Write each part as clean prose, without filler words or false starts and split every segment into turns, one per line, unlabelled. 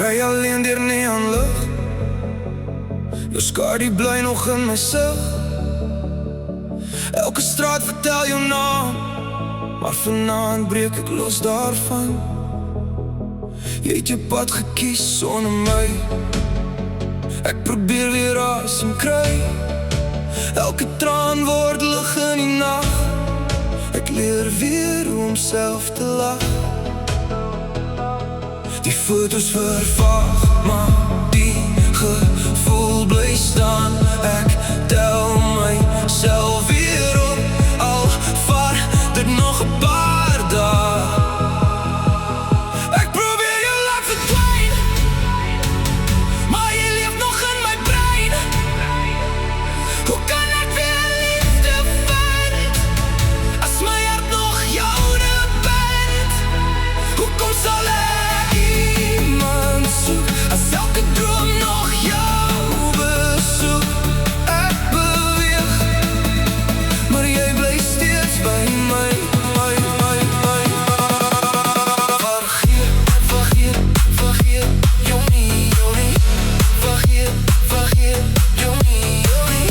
ry alleen deur neonlig. Jou skadu bly nog in my sig. Elke straat vertel jou naam, maar vanaand breek ek los daarvan. Jy het jou pad gekies sonder my. Ek probeer weer asem kry. Elke traan word lig in die nag. Ek leer weer hoe om self te lag. Die foto's vervaag, maar die gevoel bly staan. Ek tel myself weer op, al vat dit nog 'n paar dae. Ek probeer jou laat verdwyn, maar jy leef nog in my brein. Hoe kan ek weer liefde vind, as my hart nog joune bent? Hoekom sal ek iemand soek, as elke droom nog jou besoek? Ek beweeg, maar jy bly steeds by my. Vergeet jou nie, jou nie. Vergeet jou nie, jou nie.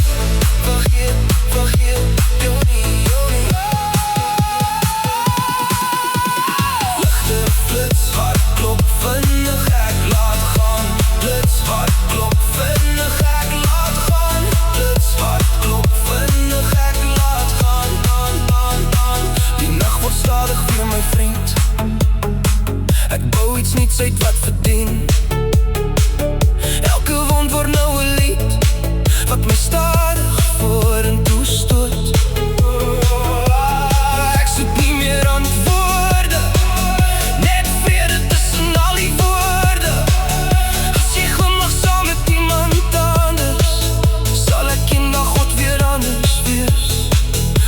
Vergeet jou nie, jou nie. Ligte flits, hart klop vinnig, ek laat gaan. Flits, hart klop vinnig, ek laat gaan. Flits, hart klop vinnig, ek laat gaan. Die nag word stadig weer my vriend. Ek bou iets niets uit wat verdien. Elke wond word nou 'n lied, wat my stadig vorentoe stoot. Ek soek nie meer antwoorde, net vrede tussen al die woorde. As jy glimlag saam met iemand anders, sal ek eendag God weer anders wees.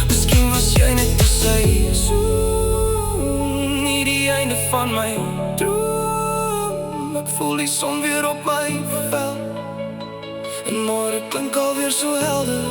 Miskien was jy net 'n seisoen, nie die einde van my droom. Ek voel die son weer op my vel, en môre klink alweer so helder.